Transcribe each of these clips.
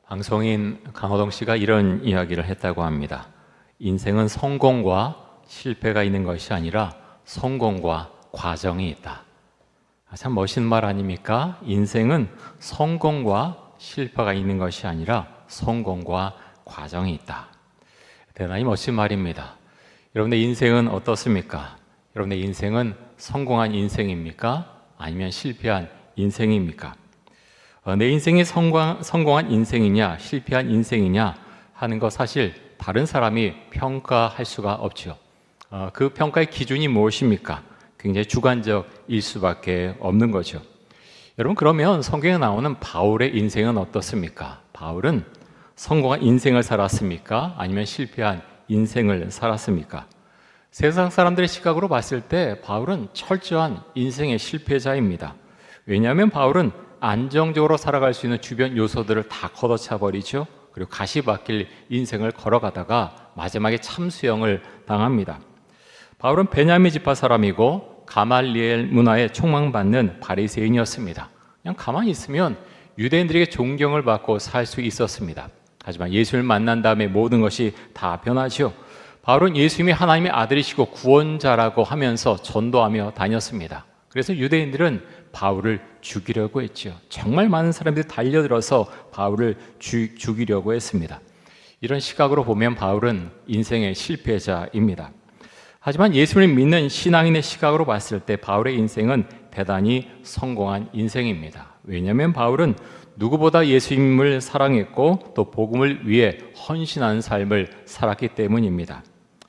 방송인 강호동 씨가 이런 이야기를 했다고 합니다. 인생은 성공과 실패가 있는 것이 아니라 성공과 과정이 있다. 참 멋있는 말 아닙니까? 인생은 성공과 실패가 있는 것이 아니라 성공과 과정이 있다. 대단히 멋진 말입니다. 여러분의 인생은 어떻습니까? 여러분의 인생은 성공한 인생입니까? 아니면 실패한 인생입니까? 내 인생이 성공한 인생이냐 실패한 인생이냐 하는 거 사실 다른 사람이 평가할 수가 없죠. 그 평가의 기준이 무엇입니까? 굉장히 주관적일 수밖에 없는 거죠. 여러분, 그러면 성경에 나오는 바울의 인생은 어떻습니까? 바울은 성공한 인생을 살았습니까? 아니면 실패한 인생을 살았습니까? 세상 사람들의 시각으로 봤을 때 바울은 철저한 인생의 실패자입니다. 왜냐하면 바울은 안정적으로 살아갈 수 있는 주변 요소들을 다 걷어차 버리죠. 그리고 가시밭길 인생을 걸어가다가 마지막에 참수형을 당합니다. 바울은 베냐민 지파 사람이고 가말리엘 문화에 촉망받는 바리새인이었습니다. 그냥 가만히 있으면 유대인들에게 존경을 받고 살 수 있었습니다. 하지만 예수를 만난 다음에 모든 것이 다 변하죠. 바울은 예수님이 하나님의 아들이시고 구원자라고 하면서 전도하며 다녔습니다. 그래서 유대인들은 바울을 죽이려고 했죠. 정말 많은 사람들이 달려들어서 바울을 죽이려고 했습니다. 이런 시각으로 보면 바울은 인생의 실패자입니다. 하지만 예수를 믿는 신앙인의 시각으로 봤을 때 바울의 인생은 대단히 성공한 인생입니다. 왜냐하면 바울은 누구보다 예수님을 사랑했고 또 복음을 위해 헌신한 삶을 살았기 때문입니다.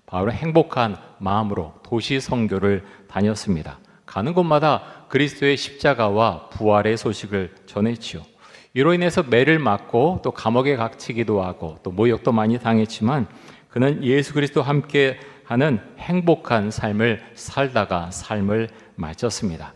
바울은 행복한 마음으로 도시 선교를 다녔습니다. 가는 곳마다 그리스도의 십자가와 부활의 소식을 전했지요. 이로 인해서 매를 맞고 또 감옥에 갇히기도 하고 또 모욕도 많이 당했지만 그는 예수 그리스도와 함께 하는 행복한 삶을 살다가 삶을 마쳤습니다.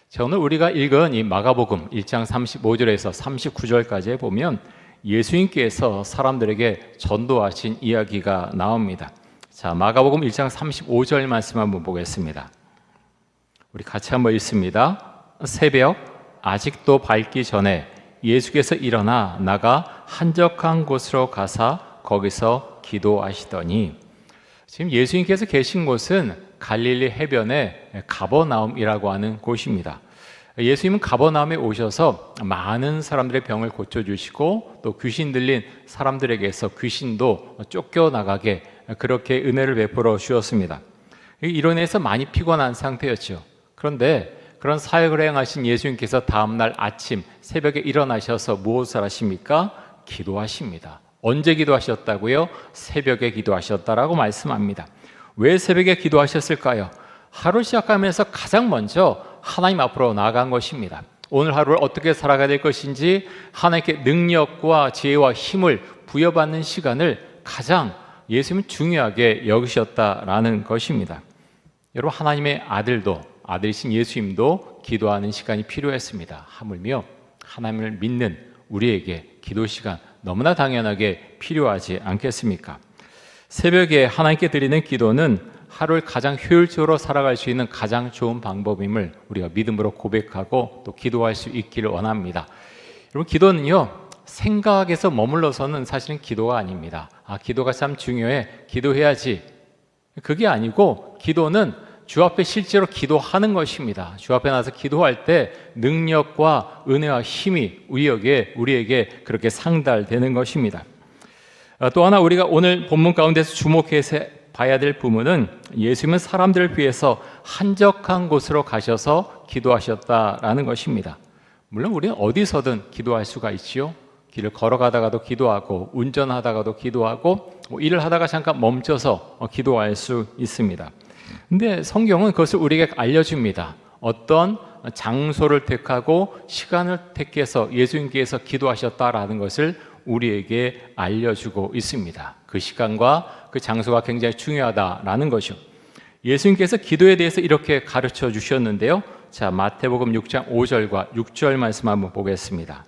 자, 오늘 우리가 읽은 이 마가복음 1장 35절에서 39절까지 보면 예수님께서 사람들에게 전도하신 이야기가 나옵니다. 자, 마가복음 1장 35절 말씀 한번 보겠습니다. 우리 같이 한번 읽습니다. 새벽 아직도 밝기 전에 예수께서 일어나 나가 한적한 곳으로 가사 거기서 기도하시더니, 지금 예수님께서 계신 곳은 갈릴리 해변의 가버나움이라고 하는 곳입니다. 예수님은 가버나움에 오셔서 많은 사람들의 병을 고쳐주시고 또 귀신 들린 사람들에게서 귀신도 쫓겨나가게 그렇게 은혜를 베풀어 주었습니다. 이로 인해서 많이 피곤한 상태였죠. 그런데 그런 사역을 행하신 예수님께서 다음날 아침 새벽에 일어나셔서 무엇을 하십니까? 기도하십니다. 언제 기도하셨다고요? 새벽에 기도하셨다라고 말씀합니다. 왜 새벽에 기도하셨을까요? 하루 시작하면서 가장 먼저 하나님 앞으로 나아간 것입니다. 오늘 하루를 어떻게 살아가야 될 것인지 하나님께 능력과 지혜와 힘을 부여받는 시간을 가장 예수님은 중요하게 여기셨다라는 것입니다. 여러분, 하나님의 아들이신 예수님도 기도하는 시간이 필요했습니다. 하물며 하나님을 믿는 우리에게 기도 시간 너무나 당연하게 필요하지 않겠습니까? 새벽에 하나님께 드리는 기도는 하루를 가장 효율적으로 살아갈 수 있는 가장 좋은 방법임을 우리가 믿음으로 고백하고 또 기도할 수 있기를 원합니다. 여러분, 기도는요, 생각에서 머물러서는 사실은 기도가 아닙니다. 기도가 참 중요해, 기도해야지, 그게 아니고 기도는 주 앞에 실제로 기도하는 것입니다. 주 앞에 나서 기도할 때 능력과 은혜와 힘이 우리에게 그렇게 상달되는 것입니다. 또 하나 우리가 오늘 본문 가운데서 주목해서 봐야 될 부분은 예수님은 사람들을 위해서 한적한 곳으로 가셔서 기도하셨다라는 것입니다. 물론 우리는 어디서든 기도할 수가 있지요. 길을 걸어가다가도 기도하고 운전하다가도 기도하고 일을 하다가 잠깐 멈춰서 기도할 수 있습니다. 근데 성경은 그것을 우리에게 알려줍니다. 어떤 장소를 택하고 시간을 택해서 예수님께서 기도하셨다라는 것을 우리에게 알려주고 있습니다. 그 시간과 그 장소가 굉장히 중요하다라는 것이요. 예수님께서 기도에 대해서 이렇게 가르쳐 주셨는데요. 자, 마태복음 6장 5절과 6절 말씀 한번 보겠습니다.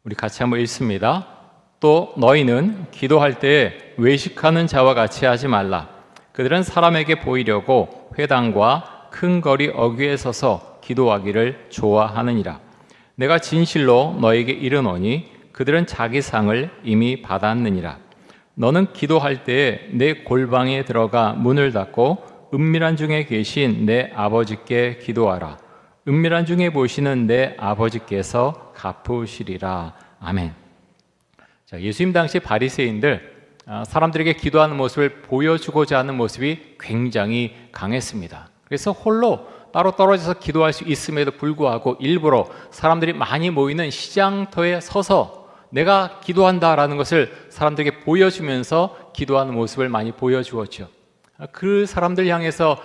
우리 같이 한번 읽습니다. 또 너희는 기도할 때에 외식하는 자와 같이 하지 말라. 그들은 사람에게 보이려고 회당과 큰 거리 어귀에 서서 기도하기를 좋아하느니라. 내가 진실로 너에게 이르노니 그들은 자기 상을 이미 받았느니라. 너는 기도할 때에 내 골방에 들어가 문을 닫고 은밀한 중에 계신 내 아버지께 기도하라. 은밀한 중에 보시는 내 아버지께서 갚으시리라. 아멘. 자, 예수님 당시 바리새인들 사람들에게 기도하는 모습을 보여주고자 하는 모습이 굉장히 강했습니다. 그래서 홀로 따로 떨어져서 기도할 수 있음에도 불구하고 일부러 사람들이 많이 모이는 시장터에 서서 내가 기도한다라는 것을 사람들에게 보여주면서 기도하는 모습을 많이 보여주었죠. 그 사람들 향해서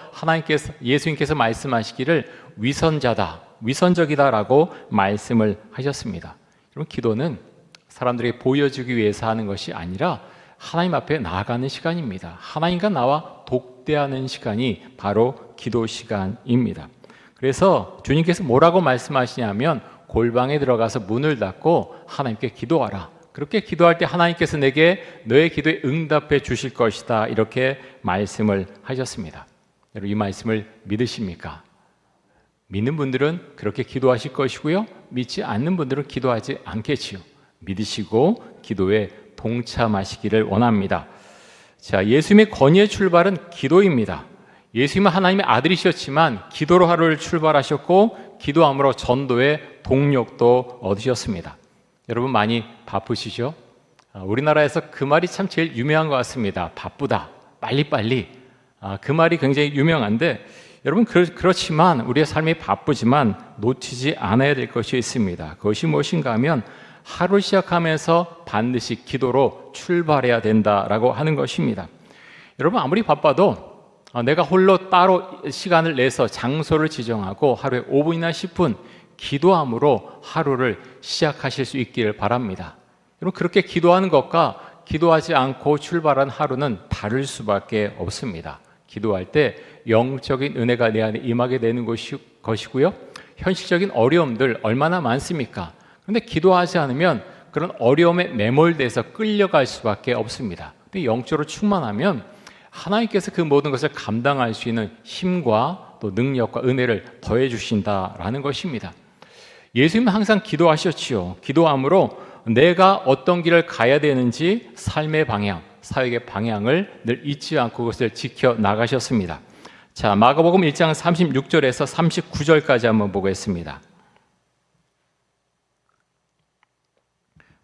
예수님께서 말씀하시기를 위선자다, 위선적이다라고 말씀을 하셨습니다. 여러분, 기도는 사람들에게 보여주기 위해서 하는 것이 아니라 하나님 앞에 나아가는 시간입니다. 하나님과 나와 독대하는 시간이 바로 기도 시간입니다. 그래서 주님께서 뭐라고 말씀하시냐면 골방에 들어가서 문을 닫고 하나님께 기도하라. 그렇게 기도할 때 하나님께서 내게 너의 기도에 응답해 주실 것이다. 이렇게 말씀을 하셨습니다. 여러분, 이 말씀을 믿으십니까? 믿는 분들은 그렇게 기도하실 것이고요. 믿지 않는 분들은 기도하지 않겠지요. 믿으시고 기도에 동참하시기를 원합니다. 자, 예수님의 건의의 출발은 기도입니다. 예수님은 하나님의 아들이셨지만 기도로 하루를 출발하셨고 기도함으로 전도의 동력도 얻으셨습니다. 여러분, 많이 바쁘시죠? 우리나라에서 그 말이 참 제일 유명한 것 같습니다. 바쁘다, 빨리빨리. 그 말이 굉장히 유명한데 여러분, 그렇지만 우리의 삶이 바쁘지만 놓치지 않아야 될 것이 있습니다. 그것이 무엇인가 하면 하루 시작하면서 반드시 기도로 출발해야 된다라고 하는 것입니다. 여러분, 아무리 바빠도 내가 홀로 따로 시간을 내서 장소를 지정하고 하루에 5분이나 10분 기도함으로 하루를 시작하실 수 있기를 바랍니다. 여러분, 그렇게 기도하는 것과 기도하지 않고 출발한 하루는 다를 수밖에 없습니다. 기도할 때 영적인 은혜가 내 안에 임하게 되는 것이고요. 현실적인 어려움들 얼마나 많습니까? 그런데 기도하지 않으면 그런 어려움에 매몰돼서 끌려갈 수밖에 없습니다. 근데 영적으로 충만하면 하나님께서 그 모든 것을 감당할 수 있는 힘과 또 능력과 은혜를 더해 주신다라는 것입니다. 예수님은 항상 기도하셨지요. 기도함으로 내가 어떤 길을 가야 되는지 삶의 방향, 사역의 방향을 늘 잊지 않고 그것을 지켜 나가셨습니다. 자, 마가복음 1장 36절에서 39절까지 한번 보겠습니다.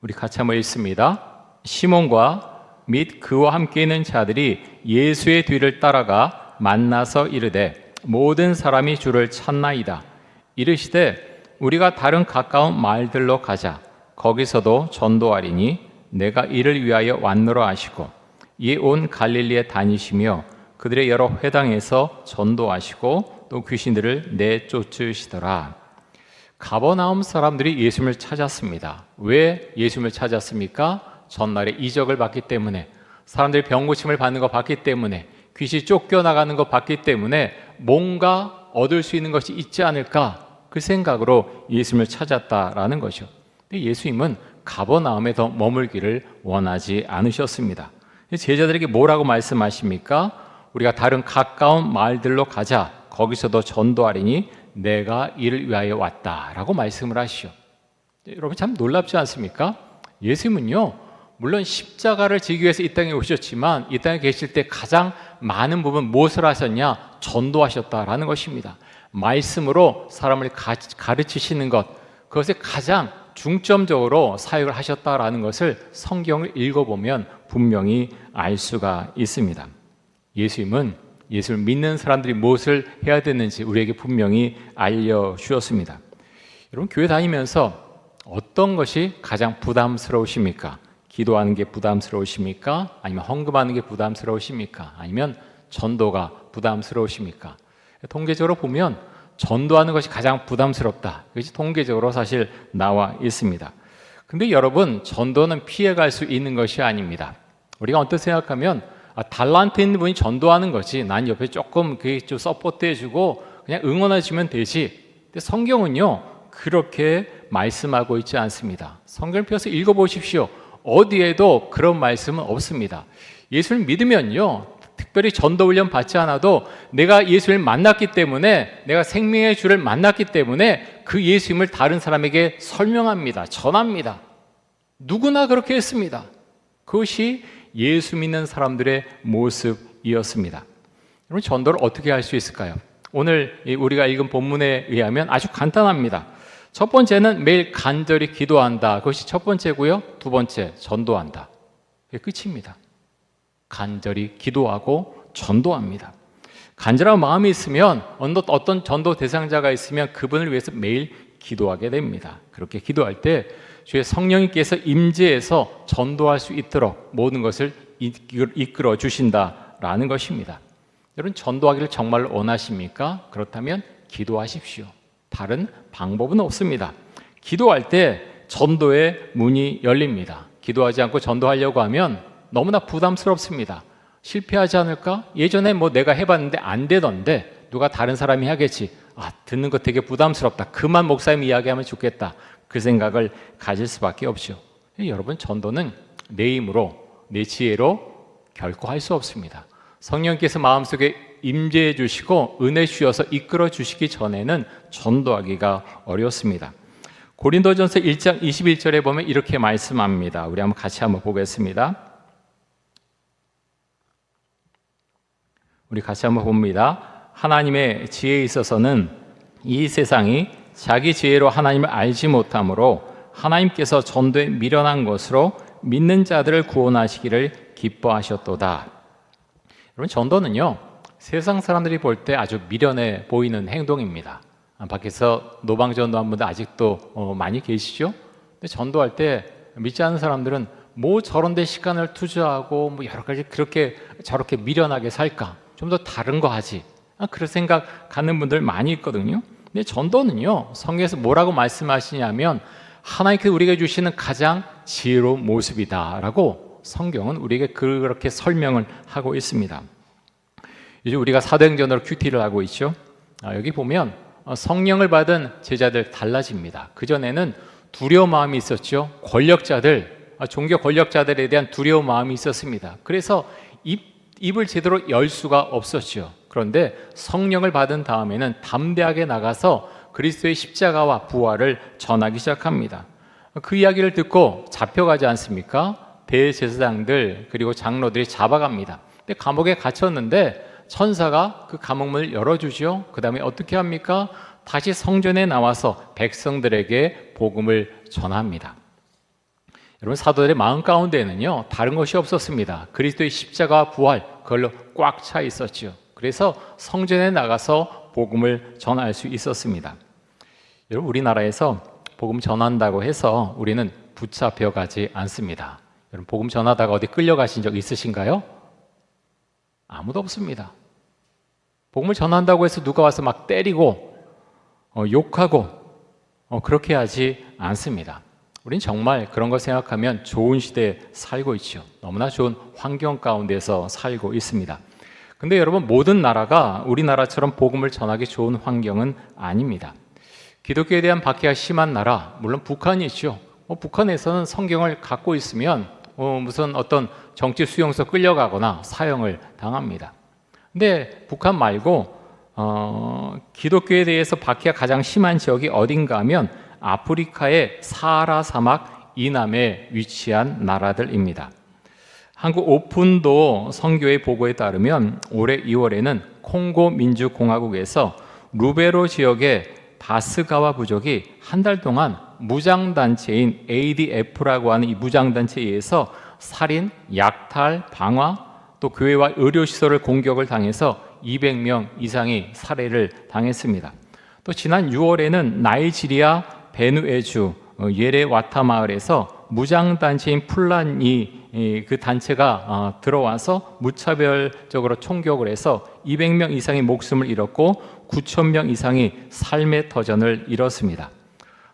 우리 같이 한번 읽습니다. 시몬과 및 그와 함께 있는 자들이 예수의 뒤를 따라가 만나서 이르되 모든 사람이 주를 찾나이다. 이르시되 우리가 다른 가까운 마을들로 가자. 거기서도 전도하리니 내가 이를 위하여 왔노라 하시고 이에 온 갈릴리에 다니시며 그들의 여러 회당에서 전도하시고 또 귀신들을 내쫓으시더라. 가버나움 사람들이 예수님을 찾았습니다. 왜 예수님을 찾았습니까? 전날에 이적을 봤기 때문에, 사람들이 병고침을 받는 거 봤기 때문에, 귀신이 쫓겨나가는 거 봤기 때문에 뭔가 얻을 수 있는 것이 있지 않을까, 그 생각으로 예수님을 찾았다라는 것이죠. 근데 예수님은 가버나움에 더 머물기를 원하지 않으셨습니다. 제자들에게 뭐라고 말씀하십니까? 우리가 다른 가까운 마을들로 가자. 거기서도 전도하리니 내가 이를 위하여 왔다라고 말씀을 하시죠. 여러분, 참 놀랍지 않습니까? 예수님은요, 물론 십자가를 지기 위해서 이 땅에 오셨지만 이 땅에 계실 때 가장 많은 부분 무엇을 하셨냐? 전도하셨다라는 것입니다. 말씀으로 사람을 가르치시는 것, 그것에 가장 중점적으로 사역을 하셨다라는 것을 성경을 읽어보면 분명히 알 수가 있습니다. 예수님은 예수를 믿는 사람들이 무엇을 해야 되는지 우리에게 분명히 알려주셨습니다. 여러분, 교회 다니면서 어떤 것이 가장 부담스러우십니까? 기도하는 게 부담스러우십니까? 아니면 헌금하는 게 부담스러우십니까? 아니면 전도가 부담스러우십니까? 통계적으로 보면 전도하는 것이 가장 부담스럽다. 그것이 통계적으로 사실 나와 있습니다. 근데 여러분, 전도는 피해갈 수 있는 것이 아닙니다. 우리가 언뜻 생각하면 달란트 있는 분이 전도하는 거지, 난 옆에 조금 좀 서포트해주고 그냥 응원해주면 되지. 근데 성경은요, 그렇게 말씀하고 있지 않습니다. 성경을 펴서 읽어보십시오. 어디에도 그런 말씀은 없습니다. 예수를 믿으면요, 특별히 전도 훈련 받지 않아도 내가 예수님을 만났기 때문에, 내가 생명의 주를 만났기 때문에 그 예수님을 다른 사람에게 설명합니다. 전합니다. 누구나 그렇게 했습니다. 그것이 예수 믿는 사람들의 모습이었습니다. 여러분, 전도를 어떻게 할 수 있을까요? 오늘 우리가 읽은 본문에 의하면 아주 간단합니다. 첫 번째는 매일 간절히 기도한다. 그것이 첫 번째고요. 두 번째, 전도한다. 그게 끝입니다. 간절히 기도하고 전도합니다. 간절한 마음이 있으면, 어떤 전도 대상자가 있으면 그분을 위해서 매일 기도하게 됩니다. 그렇게 기도할 때 주의 성령님께서 임재해서 전도할 수 있도록 모든 것을 이끌어 주신다라는 것입니다. 여러분, 전도하기를 정말 원하십니까? 그렇다면 기도하십시오. 다른 방법은 없습니다. 기도할 때 전도의 문이 열립니다. 기도하지 않고 전도하려고 하면 너무나 부담스럽습니다. 실패하지 않을까? 예전에 내가 해봤는데 안 되던데 누가 다른 사람이 하겠지. 듣는 거 되게 부담스럽다. 그만 목사님 이야기하면 좋겠다. 그 생각을 가질 수밖에 없죠. 여러분, 전도는 내 힘으로, 내 지혜로 결코 할 수 없습니다. 성령께서 마음속에 임재해 주시고 은혜 주셔서 이끌어 주시기 전에는 전도하기가 어렵습니다. 고린도전서 1장 21절에 보면 이렇게 말씀합니다. 우리 같이 한번 보겠습니다. 우리 같이 한번 봅니다. 하나님의 지혜에 있어서는 이 세상이 자기 지혜로 하나님을 알지 못하므로 하나님께서 전도에 미련한 것으로 믿는 자들을 구원하시기를 기뻐하셨도다. 여러분, 전도는요, 세상 사람들이 볼 때 아주 미련해 보이는 행동입니다. 밖에서 노방전도한 분들 아직도 많이 계시죠? 근데 전도할 때 믿지 않는 사람들은 저런 데 시간을 투자하고 여러 가지 그렇게 저렇게 미련하게 살까? 좀 더 다른 거 하지. 그런 생각 갖는 분들 많이 있거든요. 근데 전도는요, 성경에서 뭐라고 말씀하시냐면 하나님께서 우리에게 주시는 가장 지혜로운 모습이다라고 성경은 우리에게 그렇게 설명을 하고 있습니다. 요즘 우리가 사도행전으로 큐티를 하고 있죠. 여기 보면 성령을 받은 제자들 달라집니다. 그전에는 두려운 마음이 있었죠. 권력자들, 종교 권력자들에 대한 두려운 마음이 있었습니다. 그래서 입을 제대로 열 수가 없었죠. 그런데 성령을 받은 다음에는 담대하게 나가서 그리스도의 십자가와 부활을 전하기 시작합니다. 그 이야기를 듣고 잡혀가지 않습니까? 대제사장들 그리고 장로들이 잡아갑니다. 근데 감옥에 갇혔는데 천사가 그 감옥문을 열어주죠. 그 다음에 어떻게 합니까? 다시 성전에 나와서 백성들에게 복음을 전합니다. 여러분, 사도들의 마음 가운데에는요, 다른 것이 없었습니다. 그리스도의 십자가와 부활, 그걸로 꽉 차 있었죠. 그래서 성전에 나가서 복음을 전할 수 있었습니다. 여러분, 우리나라에서 복음 전한다고 해서 우리는 붙잡혀가지 않습니다. 여러분, 복음 전하다가 어디 끌려가신 적 있으신가요? 아무도 없습니다. 복음을 전한다고 해서 누가 와서 막 때리고 욕하고 그렇게 하지 않습니다. 우린 정말 그런 걸 생각하면 좋은 시대에 살고 있죠. 너무나 좋은 환경 가운데서 살고 있습니다. 근데 여러분, 모든 나라가 우리나라처럼 복음을 전하기 좋은 환경은 아닙니다. 기독교에 대한 박해가 심한 나라, 물론 북한이 있죠. 북한에서는 성경을 갖고 있으면 무슨 어떤 정치 수용소 끌려가거나 사형을 당합니다. 근데 북한 말고 기독교에 대해서 박해가 가장 심한 지역이 어딘가 하면 아프리카의 사하라 사막 이남에 위치한 나라들입니다. 한국 오픈도 선교의 보고에 따르면 올해 2월에는 콩고 민주공화국에서 루베로 지역의 바스가와 부족이 한 달 동안 무장단체인 ADF라고 하는 이 무장단체에 의해서 살인, 약탈, 방화, 또 교회와 의료시설을 공격을 당해서 200명 이상이 살해를 당했습니다. 또 지난 6월에는 나이지리아 베누에주 예레와타 마을에서 무장단체인 풀란이 그 단체가 들어와서 무차별적으로 총격을 해서 200명 이상이 목숨을 잃었고 9,000명 이상이 삶의 터전을 잃었습니다.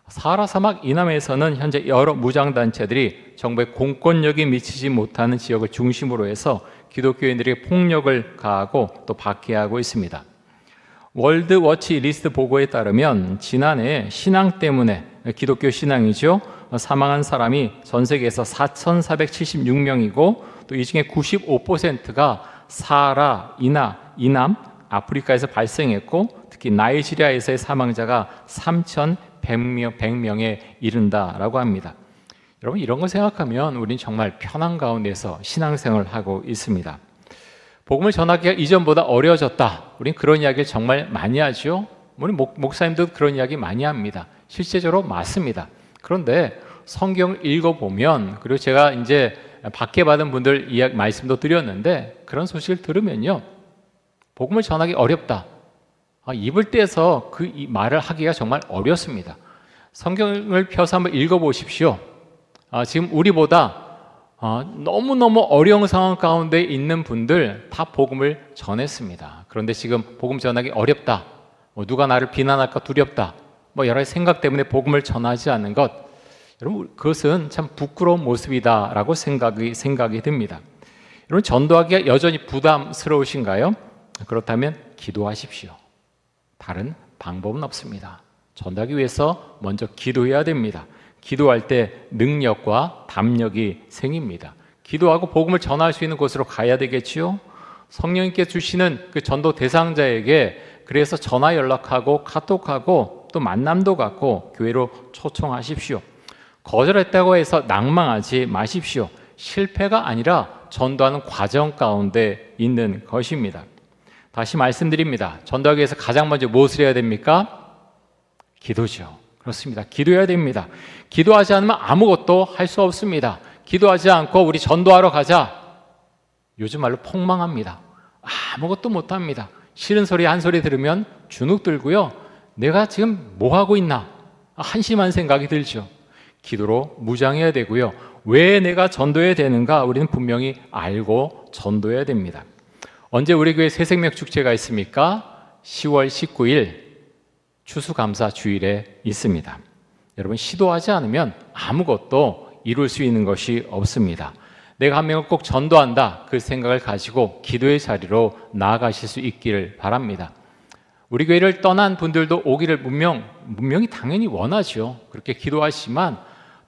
사하라 사막 이남에서는 현재 여러 무장단체들이 정부의 공권력이 미치지 못하는 지역을 중심으로 해서 기독교인들에게 폭력을 가하고 또 박해하고 있습니다. 월드워치 리스트 보고에 따르면 지난해 신앙 때문에, 기독교 신앙이죠, 사망한 사람이 전 세계에서 4,476명이고 또 이 중에 95%가 사하라, 이남, 아프리카에서 발생했고 특히 나이지리아에서의 사망자가 3,100명에 이른다라고 합니다. 여러분 이런 거 생각하면 우리는 정말 편안 가운데서 신앙생활을 하고 있습니다. 복음을 전하기가 이전보다 어려워졌다. 우리는 그런 이야기를 정말 많이 하죠. 우리 목사님도 그런 이야기 많이 합니다. 실제적으로 맞습니다. 그런데 성경을 읽어보면 그리고 제가 이제 받게 받은 분들 이야기 말씀도 드렸는데 그런 소식을 들으면요. 복음을 전하기 어렵다. 입을 떼서 그 말을 하기가 정말 어렵습니다. 성경을 펴서 한번 읽어보십시오. 지금 우리보다 너무너무 어려운 상황 가운데 있는 분들 다 복음을 전했습니다. 그런데 지금 복음 전하기 어렵다. 누가 나를 비난할까 두렵다. 여러 가지 생각 때문에 복음을 전하지 않는 것. 여러분 그것은 참 부끄러운 모습이다라고 생각이 듭니다. 여러분 전도하기가 여전히 부담스러우신가요? 그렇다면 기도하십시오. 다른 방법은 없습니다. 전도하기 위해서 먼저 기도해야 됩니다. 기도할 때 능력과 담력이 생깁니다. 기도하고 복음을 전할 수 있는 곳으로 가야 되겠지요. 성령님께 주시는 그 전도 대상자에게 그래서 전화 연락하고 카톡하고 또 만남도 갖고 교회로 초청하십시오. 거절했다고 해서 낭망하지 마십시오. 실패가 아니라 전도하는 과정 가운데 있는 것입니다. 다시 말씀드립니다. 전도하기 위해서 가장 먼저 무엇을 해야 됩니까? 기도죠. 그렇습니다. 기도해야 됩니다. 기도하지 않으면 아무것도 할 수 없습니다. 기도하지 않고 우리 전도하러 가자. 요즘 말로 폭망합니다. 아무것도 못합니다. 싫은 소리 한 소리 들으면 주눅 들고요. 내가 지금 뭐 하고 있나? 한심한 생각이 들죠. 기도로 무장해야 되고요. 왜 내가 전도해야 되는가? 우리는 분명히 알고 전도해야 됩니다. 언제 우리 교회 새생명 축제가 있습니까? 10월 19일 추수감사 주일에 있습니다. 여러분 시도하지 않으면 아무것도 이룰 수 있는 것이 없습니다. 내가 한 명을 꼭 전도한다 그 생각을 가지고 기도의 자리로 나아가실 수 있기를 바랍니다. 우리 교회를 떠난 분들도 오기를 분명히 당연히 원하죠. 그렇게 기도하시지만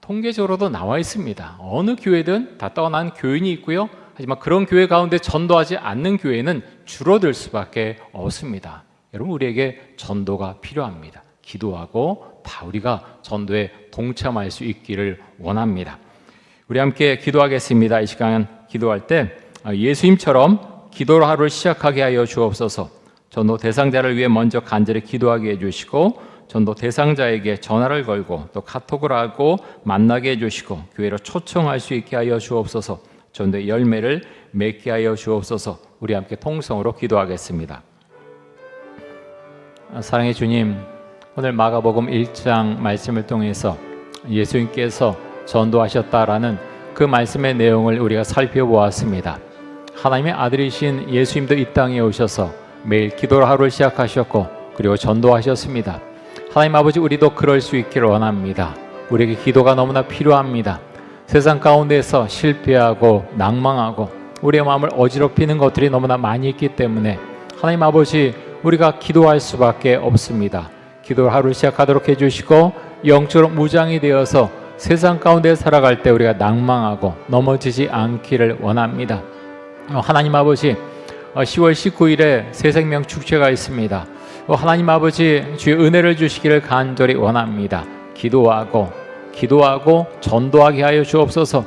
통계적으로도 나와 있습니다. 어느 교회든 다 떠난 교인이 있고요. 하지만 그런 교회 가운데 전도하지 않는 교회는 줄어들 수밖에 없습니다. 여러분 우리에게 전도가 필요합니다. 기도하고 다 우리가 전도에 동참할 수 있기를 원합니다. 우리 함께 기도하겠습니다. 이 시간 기도할 때 예수님처럼 기도로 하루를 시작하게 하여 주옵소서. 전도 대상자를 위해 먼저 간절히 기도하게 해주시고 전도 대상자에게 전화를 걸고 또 카톡을 하고 만나게 해주시고 교회로 초청할 수 있게 하여 주옵소서. 전도의 열매를 맺게 하여 주옵소서. 우리 함께 통성으로 기도하겠습니다. 사랑의 주님, 오늘 마가복음 1장 말씀을 통해서 예수님께서 전도하셨다라는 그 말씀의 내용을 우리가 살펴보았습니다. 하나님의 아들이신 예수님도 이 땅에 오셔서 매일 기도로 하루를 시작하셨고 그리고 전도하셨습니다. 하나님 아버지, 우리도 그럴 수 있기를 원합니다. 우리에게 기도가 너무나 필요합니다. 세상 가운데서 실패하고 낭망하고 우리의 마음을 어지럽히는 것들이 너무나 많이 있기 때문에 하나님 아버지, 우리가 기도할 수밖에 없습니다. 기도를 하루 시작하도록 해주시고 영적으로 무장이 되어서 세상 가운데 살아갈 때 우리가 낭망하고 넘어지지 않기를 원합니다. 하나님 아버지, 10월 19일에 새생명 축제가 있습니다. 하나님 아버지, 주의 은혜를 주시기를 간절히 원합니다. 기도하고 전도하게 하여 주옵소서.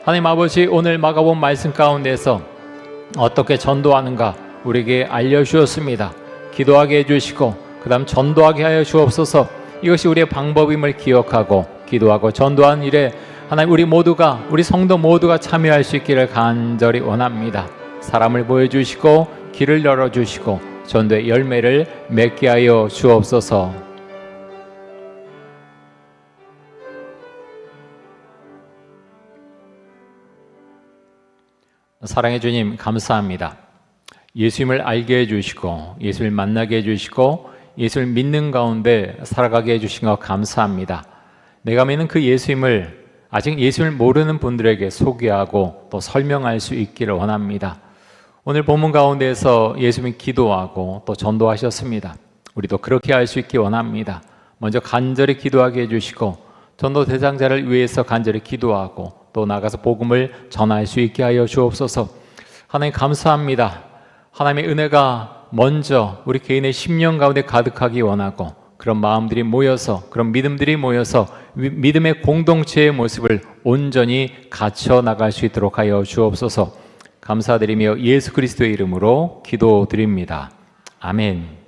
하나님 아버지, 오늘 마가복음 말씀 가운데서 어떻게 전도하는가 우리에게 알려주었습니다. 기도하게 해주시고 그 다음 전도하게 하여 주옵소서. 이것이 우리의 방법임을 기억하고 기도하고 전도하는 일에 하나님 우리 성도 모두가 참여할 수 있기를 간절히 원합니다. 사람을 보여주시고 길을 열어주시고 전도의 열매를 맺게 하여 주옵소서. 사랑의 주님, 감사합니다. 예수님을 알게 해주시고 예수를 만나게 해주시고 예수를 믿는 가운데 살아가게 해주신 것 감사합니다. 내가 믿는 그 예수님을 아직 예수를 모르는 분들에게 소개하고 또 설명할 수 있기를 원합니다. 오늘 본문 가운데에서 예수님이 기도하고 또 전도하셨습니다. 우리도 그렇게 할 수 있기 원합니다. 먼저 간절히 기도하게 해주시고 전도 대상자를 위해서 간절히 기도하고 또 나가서 복음을 전할 수 있게 하여 주옵소서. 하나님 감사합니다. 하나님의 은혜가 먼저 우리 개인의 심령 가운데 가득하기 원하고 그런 마음들이 모여서 그런 믿음들이 모여서 믿음의 공동체의 모습을 온전히 갖춰 나갈 수 있도록 하여 주옵소서. 감사드리며 예수 그리스도의 이름으로 기도드립니다. 아멘.